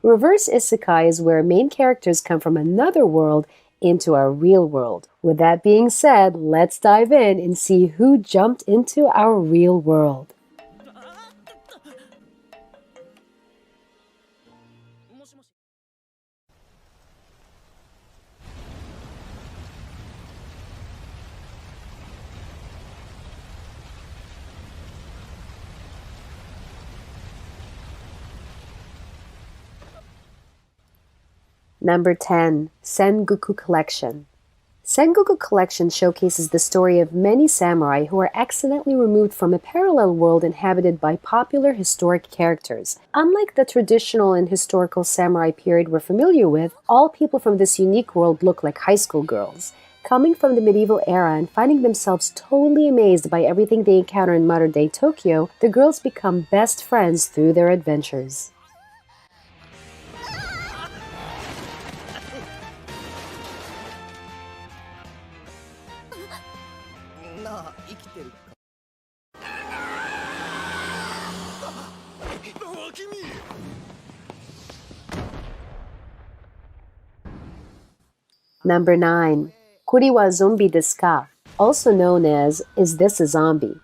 Reverse Isekai is where main characters come from another world into our real world. With that being said, let's dive in and see who jumped into our real world. Number 10. Sengoku Collection. Sengoku Collection showcases the story of many samurai who are accidentally removed from a parallel world inhabited by popular historic characters. Unlike the traditional and historical samurai period we're familiar with, all people from this unique world look like high school girls. Coming from the medieval era and finding themselves totally amazed by everything they encounter in modern-day Tokyo, the girls become best friends through their adventures. Number 9. Kuri wa zombie desu ka? Also known as Is This a Zombie?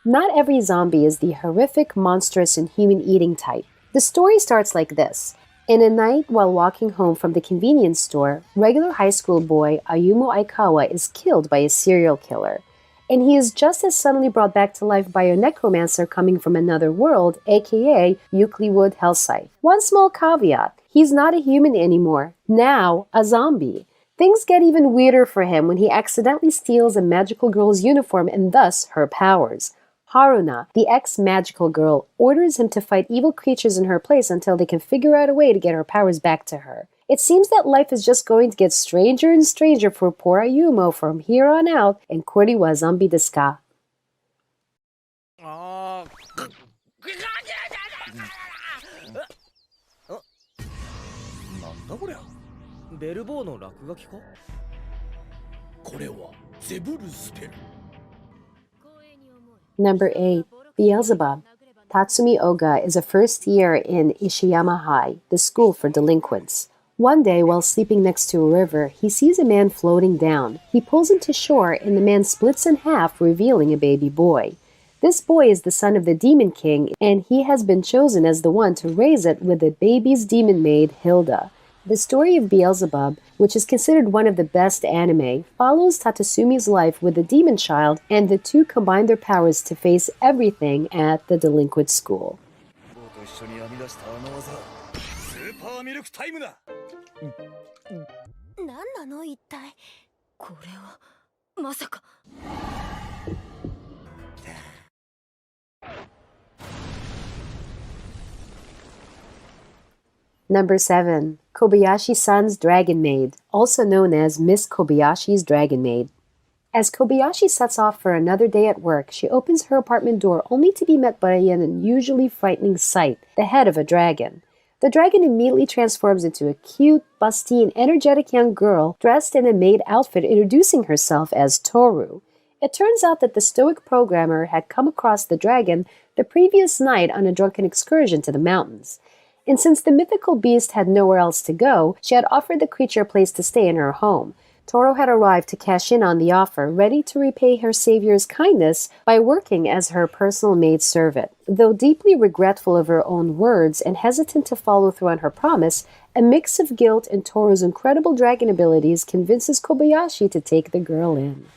Not every zombie is the horrific, monstrous, and human-eating type. The story starts like this. In a night while walking home from the convenience store, regular high school boy Ayumu Aikawa is killed by a serial killer. And he is just as suddenly brought back to life by a necromancer coming from another world, aka Euclidwood Hellscythe. One small caveat, he's not a human anymore, now a zombie. Things get even weirder for him when he accidentally steals a magical girl's uniform and thus her powers. Haruna, the ex-magical girl, orders him to fight evil creatures in her place until they can figure out a way to get her powers back to her. It seems that life is just going to get stranger and stranger for poor Ayumu from here on out, and Kuri wa zombie desu ka? Number 8. Beelzebub. Tatsumi Oga is a first year in Ishiyama High, the school for delinquents. One day, while sleeping next to a river, he sees a man floating down. He pulls him to shore, and the man splits in half, revealing a baby boy. This boy is the son of the Demon King, and he has been chosen as the one to raise it with the baby's demon maid, Hilda. The story of Beelzebub, which is considered one of the best anime, follows Tatsumi's life with the demon child, and the two combine their powers to face everything at the delinquent school. Number 7. Kobayashi-san's Dragon Maid, also known as Miss Kobayashi's Dragon Maid. As Kobayashi sets off for another day at work, she opens her apartment door only to be met by an unusually frightening sight, the head of a dragon. The dragon immediately transforms into a cute, busty, and energetic young girl dressed in a maid outfit, introducing herself as Toru. It turns out that the stoic programmer had come across the dragon the previous night on a drunken excursion to the mountains. And since the mythical beast had nowhere else to go, she had offered the creature a place to stay in her home. Toru had arrived to cash in on the offer, ready to repay her savior's kindness by working as her personal maidservant. Though deeply regretful of her own words and hesitant to follow through on her promise, a mix of guilt and Toru's incredible dragon abilities convinces Kobayashi to take the girl in.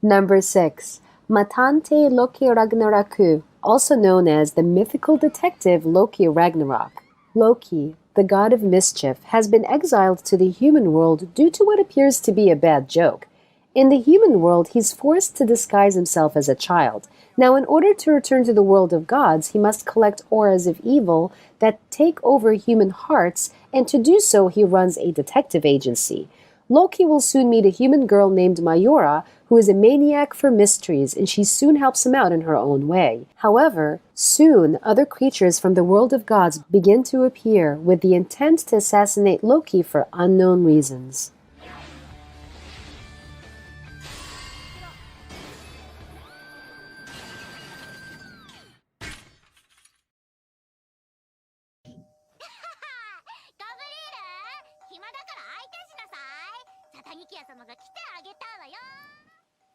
Number 6. Matante Loki Ragnarok, also known as the mythical detective Loki Ragnarok. Loki, the god of mischief, has been exiled to the human world due to what appears to be a bad joke. In the human world, he's forced to disguise himself as a child. Now, in order to return to the world of gods, he must collect auras of evil that take over human hearts, and to do so, he runs a detective agency. Loki will soon meet a human girl named Mayura, who is a maniac for mysteries, and she soon helps him out in her own way. However, Soon, other creatures from the world of gods begin to appear with the intent to assassinate Loki for unknown reasons.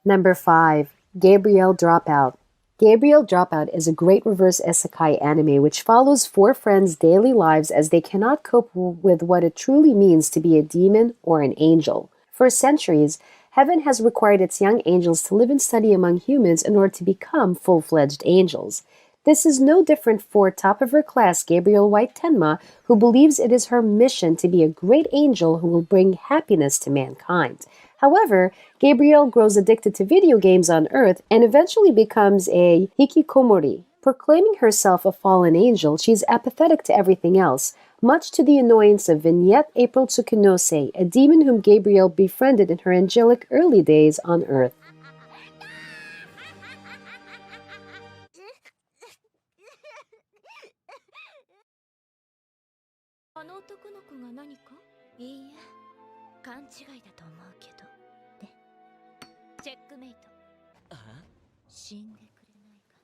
Number 5. Gabriel Dropout. Gabriel Dropout is a great reverse isekai anime which follows 4 friends' daily lives as they cannot cope with what it truly means to be a demon or an angel. For centuries, heaven has required its young angels to live and study among humans in order to become full-fledged angels. This is no different for top-of-her-class Gabriel White Tenma, who believes it is her mission to be a great angel who will bring happiness to mankind. However, Gabriel grows addicted to video games on Earth and eventually becomes a hikikomori. Proclaiming herself a fallen angel, she is apathetic to everything else, much to the annoyance of Vignette April Tsukunose, a demon whom Gabriel befriended in her angelic early days on Earth.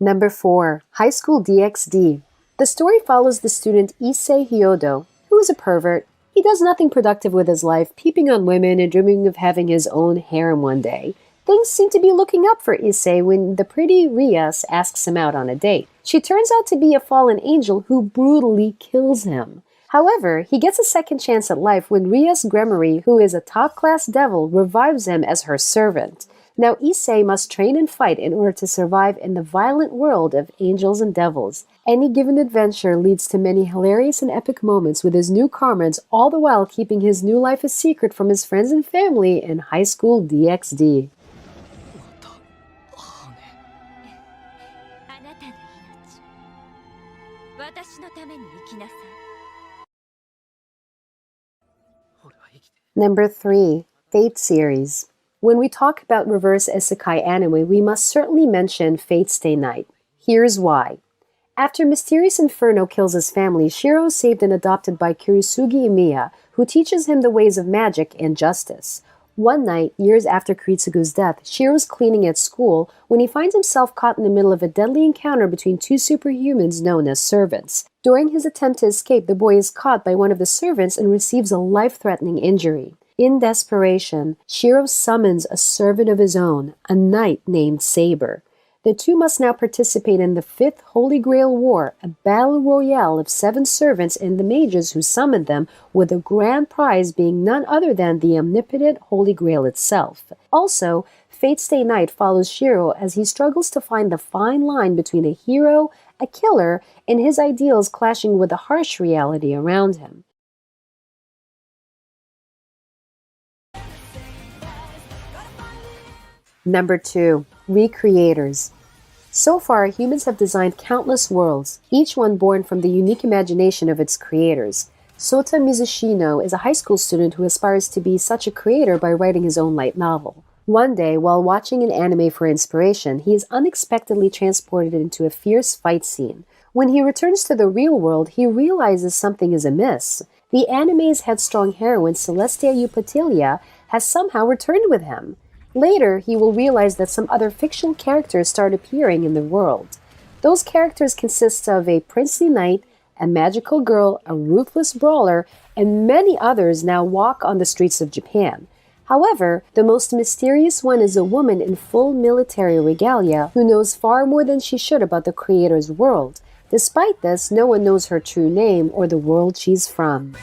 Number 4. High School DXD. The story follows the student Issei Hyodo, who is a pervert. He does nothing productive with his life, peeping on women and dreaming of having his own harem one day. Things seem to be looking up for Issei when the pretty Rias asks him out on a date. She turns out to be a fallen angel who brutally kills him. However, he gets a second chance at life when Rias Gremory, who is a top-class devil, revives him as her servant. Now Issei must train and fight in order to survive in the violent world of angels and devils. Any given adventure leads to many hilarious and epic moments with his new comrades, all the while keeping his new life a secret from his friends and family in High School DXD. Number 3. Fate series. When we talk about reverse isekai anime, we must certainly mention Fate Stay Night. Here's why. After Mysterious Inferno kills his family, Shiro is saved and adopted by Kurisugi Imiya, who teaches him the ways of magic and justice. One night, years after Kuritsugu's death, Shiro is cleaning at school when he finds himself caught in the middle of a deadly encounter between 2 superhumans known as servants. During his attempt to escape, the boy is caught by one of the servants and receives a life-threatening injury. In desperation, Shiro summons a servant of his own, a knight named Saber. The two must now participate in the 5th Holy Grail War, a battle royale of 7 servants and the mages who summoned them, with the grand prize being none other than the omnipotent Holy Grail itself. Also, Fate Stay Night follows Shiro as he struggles to find the fine line between a hero, a killer, and his ideals clashing with the harsh reality around him. Number 2. Recreators. So far, humans have designed countless worlds, each one born from the unique imagination of its creators. Sota Mizushino is a high school student who aspires to be such a creator by writing his own light novel. One day, while watching an anime for inspiration, he is unexpectedly transported into a fierce fight scene. When he returns to the real world, he realizes something is amiss. The anime's headstrong heroine, Celestia Eupatilia, has somehow returned with him. Later, he will realize that some other fictional characters start appearing in the world. Those characters consist of a princely knight, a magical girl, a ruthless brawler, and many others now walk on the streets of Japan. However, the most mysterious one is a woman in full military regalia who knows far more than she should about the creator's world. Despite this, no one knows her true name or the world she's from.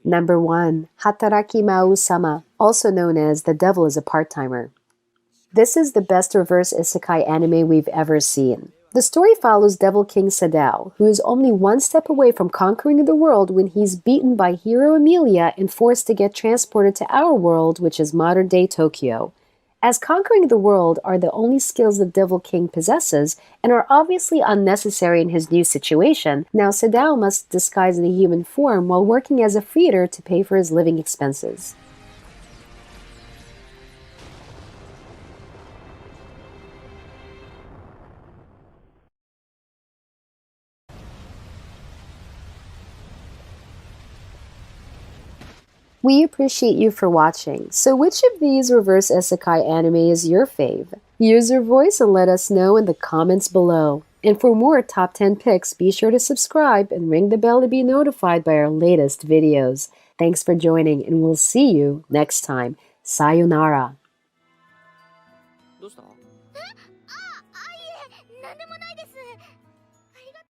Number 1. Hataraki Mau-sama, also known as The Devil is a Part-Timer. This is the best reverse isekai anime we've ever seen. The story follows Devil King Sadao, who is only one step away from conquering the world when he's beaten by hero Emilia and forced to get transported to our world, which is modern-day Tokyo. As conquering the world are the only skills the Devil King possesses and are obviously unnecessary in his new situation, now Sadao must disguise in a human form while working as a freighter to pay for his living expenses. We appreciate you for watching. So which of these reverse isekai anime is your fave? Use your voice and let us know in the comments below. And for more top 10 picks, be sure to subscribe and ring the bell to be notified by our latest videos. Thanks for joining, and we'll see you next time. Sayonara.